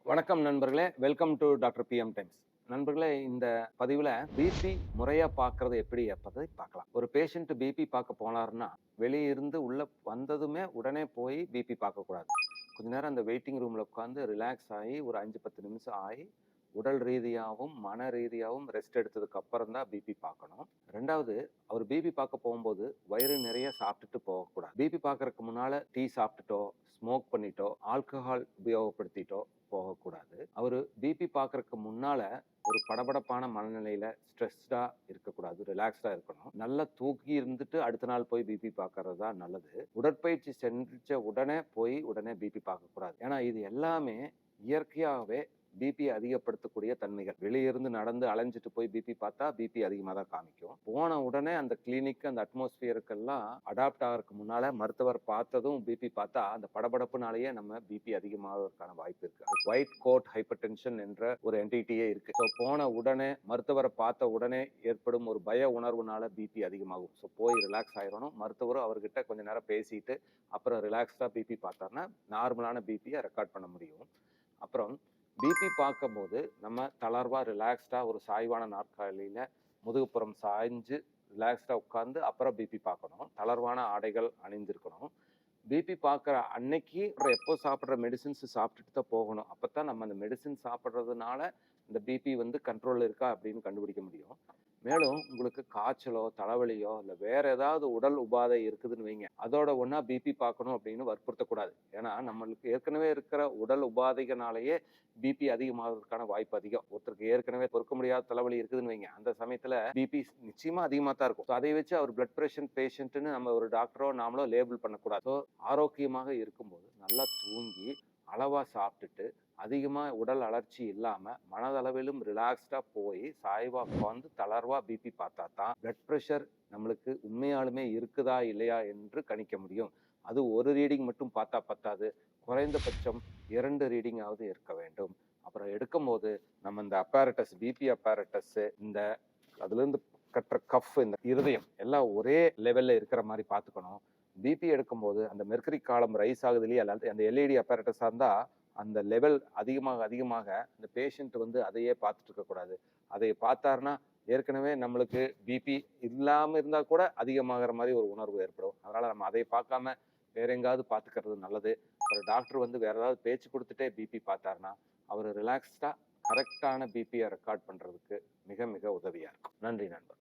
வணக்கம் நண்பர்களே, welcome to doctor PM times. நண்பர்களே, இந்த பதிவுல பிபி முறையா பார்க்கறது எப்படி என்பதை பார்க்கலாம். ஒரு பேஷண்ட் பிபி பார்க்க போனாருன்னா, வெளிய இருந்து உள்ள வந்ததுமே உடனே போய் பிபி பார்க்கக்கூடாது. கொஞ்ச நேரம் அந்த வெயிட்டிங் ரூம்ல உட்கார்ந்து ரிலாக்ஸ் ஆகி ஒரு 5, 10 நிமிஷம் ஆகி, உடல் ரீதியாவும், மன ரீதியாவும் ரெஸ்ட் எடுத்ததுக்கு அப்புறம் தான் பிபி பார்க்கணும். 2வது, அவர் பிபி பார்க்க போகும்போது வயிறு நிறைய சாப்பிட்டுட்டு போகக்கூடாது. பிபி பார்க்கறதுக்கு முன்னால டீ சாப்பிட்டுட்டோ, ஸ்மோக் பண்ணிட்டோ, ஆல்கஹால் உபயோகப்படுத்திட்டோ போகக்கூடாது. அவரு பிபி பார்க்கறதுக்கு முன்னால ஒரு படபடப்பான மனநிலையில ஸ்ட்ரெஸ்டா இருக்கக்கூடாது, ரிலாக்ஸ்டா இருக்கணும். நல்லா தூக்கி இருந்துட்டு அடுத்த நாள் போய் பிபி பார்க்கறது தான் நல்லது. உடற்பயிற்சி செஞ்ச உடனே போய் உடனே பிபி பார்க்கக்கூடாது. ஏன்னா இது எல்லாமே இயற்கையாகவே பிபி அதிகப்படுத்தக்கூடிய தன்மைகள். வெளிய இருந்து நடந்து அலைஞ்சிட்டு போய் பிபி பார்த்தா பிபி அதிகமாக தான் காமிக்கும். போன உடனே அந்த கிளினிக், அந்த அட்மாஸ்பியருக்கெல்லாம் அடாப்ட் ஆகிறதுக்கு முன்னால மருத்துவர் பார்த்ததும் பிபி பார்த்தா அந்த படபடப்புனாலேயே நம்ம பிபி அதிகமாகிறதுக்கான வாய்ப்பு இருக்கு. ஒயிட் கோட் ஹைப்பர் டென்ஷன் என்ற ஒரு என்டிட்டியே இருக்கு. ஸோ போன உடனே மருத்துவரை பார்த்த உடனே ஏற்படும் ஒரு பய உணர்வுனால பிபி அதிகமாகும். ஸோ போய் ரிலாக்ஸ் ஆயிடணும். மருத்துவரும் அவர்கிட்ட கொஞ்ச நேரம் பேசிட்டு அப்புறம் ரிலாக்ஸ்டா பிபி பார்த்தாருன்னா நார்மலான பிபியை ரெக்கார்ட் பண்ண முடியும். அப்புறம் பிபி பார்க்கும்போது நம்ம தளர்வா ரிலாக்ஸ்டா ஒரு சாய்வான நாற்காலியில முதுகுப்புறம் சாய்ஞ்சு ரிலாக்ஸ்டா உட்கார்ந்து அப்புறம் பிபி பார்க்கணும். தளர்வான ஆடைகள் அணிந்திருக்கணும். பிபி பார்க்குற அன்னைக்கு எப்போ சாப்பிட்ற மெடிசின்ஸ் சாப்பிட்டுட்டு தான் போகணும். அப்பதான் நம்ம அந்த மெடிசின் சாப்பிட்றதுனால இந்த பிபி கண்ட்ரோல் இருக்கா அப்படின்னு கண்டுபிடிக்க முடியும். மேலும் உங்களுக்கு காய்ச்சலோ, தலைவலியோ, இல்லை வேற ஏதாவது உடல் உபாதை இருக்குதுன்னு வைங்க, அதோட ஒன்னா பிபி பார்க்கணும் அப்படின்னு வற்புறுத்தக்கூடாது. ஏன்னா நம்மளுக்கு ஏற்கனவே இருக்கிற உடல் உபாதைகளாலேயே பிபி அதிகமாகிறதுக்கான வாய்ப்பு அதிகம். ஒருத்தருக்கு ஏற்கனவே பொறுக்க முடியாத தலைவலி இருக்குதுன்னு வைங்க, அந்த சமயத்துல பிபி நிச்சயமா அதிகமா தான் இருக்கும். அதை வச்சு அவர் பிளட் பிரஷர் பேஷண்ட்னு நம்ம ஒரு டாக்டரோ நாமளோ லேபிள் பண்ணக்கூடாது. ஸோ ஆரோக்கியமாக இருக்கும்போது நல்லா தூங்கி அளவா சாப்பிட்டுட்டு அதிகமா உடல் அலர்ச்சி இல்லாம மனதளவிலும் ரிலாக்ஸ்டா போய் சாய்வா உட்காந்து தளர்வா பிபி பார்த்தா தான் பிளட் பிரஷர் நம்மளுக்கு உண்மையாலுமே இருக்குதா இல்லையா என்று கணிக்க முடியும். அது ஒரு ரீடிங் மட்டும் பார்த்தா பத்தாது, குறைந்தபட்சம் 2 ரீடிங்காவது இருக்க வேண்டும். அப்புறம் எடுக்கும் போது நம்ம இந்த அப்பாரட்டஸ், பிபி அப்பாரட்டஸ், இந்த அதுல இருந்து கட்டுற கஃப், இந்த இருதயம் எல்லாம் ஒரே லெவல்ல இருக்கிற மாதிரி பார்த்துக்கணும். பிபி எடுக்கும்போது அந்த மெர்கரி காலம் ரைஸ் ஆகுது இல்லையா, அந்த எல்இடி அப்பாரட்டஸா இருந்தா அந்த லெவல் அதிகமாக அதிகமாக அந்த பேஷண்ட் அதையே பார்த்துட்டு இருக்கக்கூடாது. அதை பார்த்தாருன்னா ஏற்கனவே நம்மளுக்கு பிபி இல்லாம இருந்தா கூட அதிகமாகிற மாதிரி ஒரு உணர்வு ஏற்படும். அதனால நம்ம அதை பார்க்காம வேற எங்காவது பார்த்துக்கிறது நல்லது. ஒரு டாக்டர் வேற ஏதாவது பேச்சு கொடுத்துட்டே பிபி பார்த்தாருன்னா அவர் ரிலாக்ஸ்டா கரெக்டான பிபியை ரெக்கார்ட் பண்றதுக்கு மிக மிக உதவியா இருக்கும். நன்றி நண்பர்.